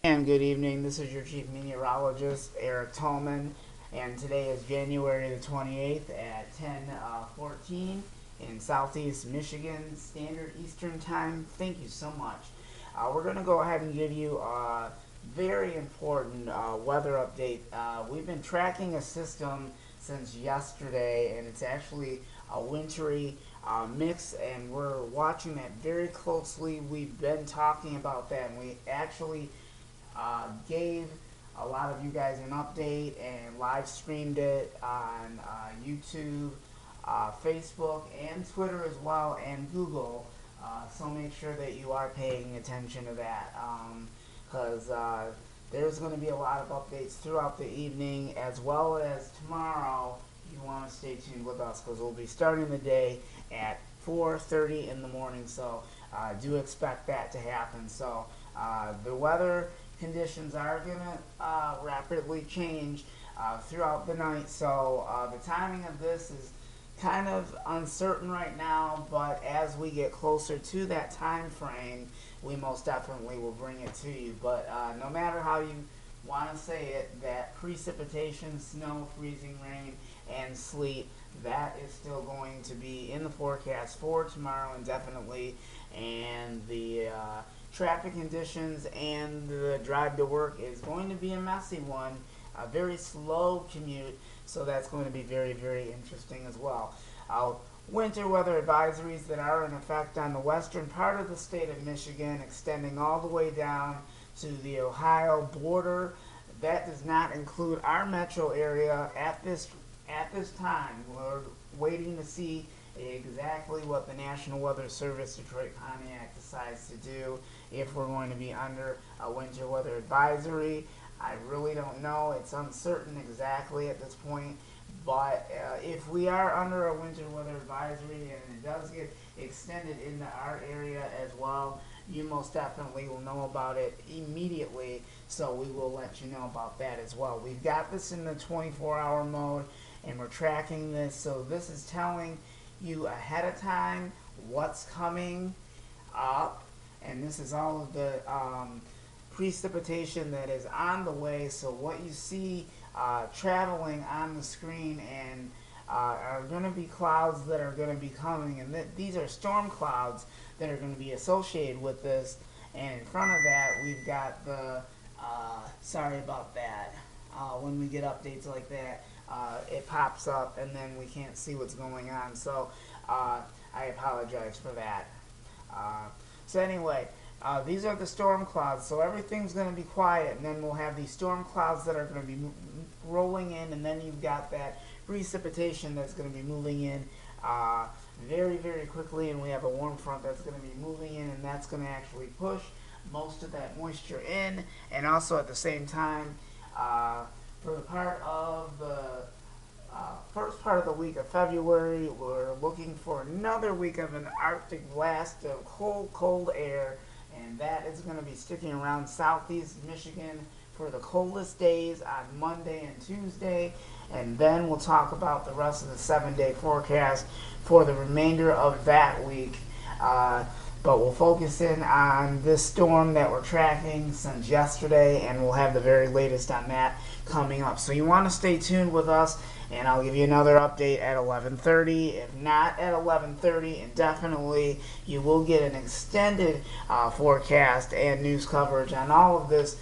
And good evening. This is your chief meteorologist, Eric Tallman, and today is January the 28th at 10:14 in Southeast Michigan Standard Eastern Time. Thank you so much. We're going to go ahead and give you a very important weather update. We've been tracking a system since yesterday, and it's actually a wintry mix, and we're watching that very closely. We've been talking about that, and we actually gave a lot of you guys an update and live streamed it on YouTube, Facebook, and Twitter as well, and Google. So make sure that you are paying attention to that, because there's going to be a lot of updates throughout the evening as well as tomorrow. You want to stay tuned with us because we'll be starting the day at 4:30 in the morning. So do expect that to happen. So the weather conditions are going to rapidly change throughout the night. So the timing of this is kind of uncertain right now, but as we get closer to that time frame, we most definitely will bring it to you. But no matter how you want to say it, that precipitation, snow, freezing rain, and sleet, that is still going to be in the forecast for tomorrow indefinitely. And the traffic conditions and the drive to work is going to be a messy one, a very slow commute, so that's going to be very, very interesting as well. Winter weather advisories that are in effect on the western part of the state of Michigan, extending all the way down to the Ohio border. That does not include our metro area at this time. We're waiting to see exactly what the National Weather Service Detroit Pontiac decides to do, if we're going to be under a winter weather advisory. I really don't know. It's uncertain exactly at this point. But if we are under a winter weather advisory and it does get extended into our area as well, you most definitely will know about it immediately. So we will let you know about that as well. We've got this in the 24-hour mode, and we're tracking this. So this is telling you ahead of time what's coming up, and this is all of the precipitation that is on the way. So what you see traveling on the screen and are going to be clouds that are going to be coming, and these are storm clouds that are going to be associated with this. And in front of that, we've got the sorry about that. When we get updates like that, it pops up and then we can't see what's going on. So I apologize for that. So anyway, these are the storm clouds. So everything's going to be quiet, and then we'll have these storm clouds that are going to be rolling in, and then you've got that precipitation that's going to be moving in very, very quickly, and we have a warm front that's going to be moving in, and that's going to actually push most of that moisture in. And also at the same time, for the part of the first part of the week of February, we're looking for another week of an Arctic blast of cold, cold air, and that is going to be sticking around southeast Michigan for the coldest days on Monday and Tuesday. And then we'll talk about the rest of the 7-day forecast for the remainder of that week. But we'll focus in on this storm that we're tracking since yesterday, and we'll have the very latest on that coming up. So you want to stay tuned with us, and I'll give you another update at 11:30. If not at 11:30, indefinitely, you will get an extended forecast and news coverage on all of this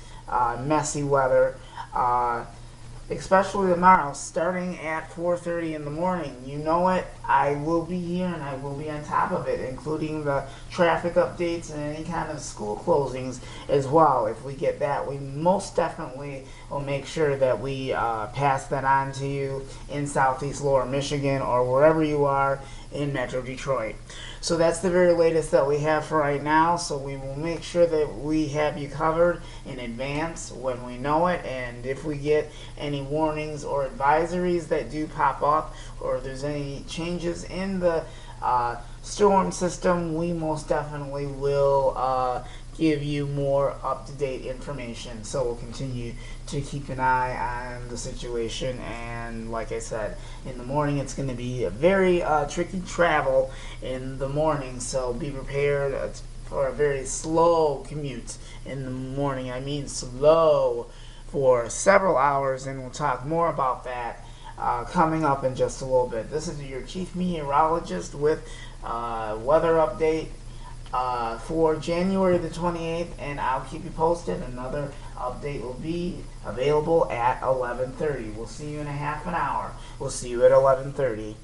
messy weather, especially tomorrow, starting at 4:30 in the morning. You know it. I will be here, and I will be on top of it, including the traffic updates and any kind of school closings as well. If we get that, we most definitely will make sure that we pass that on to you in southeast lower Michigan or wherever you are in Metro Detroit. So that's the very latest that we have for right now. So we will make sure that we have you covered in advance when we know it. And if we get any warnings or advisories that do pop up, or if there's any changes in the storm system, we most definitely will give you more up-to-date information. So we'll continue to keep an eye on the situation, and like I said, in the morning it's going to be a very tricky travel in the morning, so be prepared for a very slow commute in the morning. I mean slow for several hours, and we'll talk more about that coming up in just a little bit. This is your chief meteorologist with weather update for January the 28th, and I'll keep you posted. Another update will be available at 11:30. We'll see you in a half an hour. We'll see you at 11:30.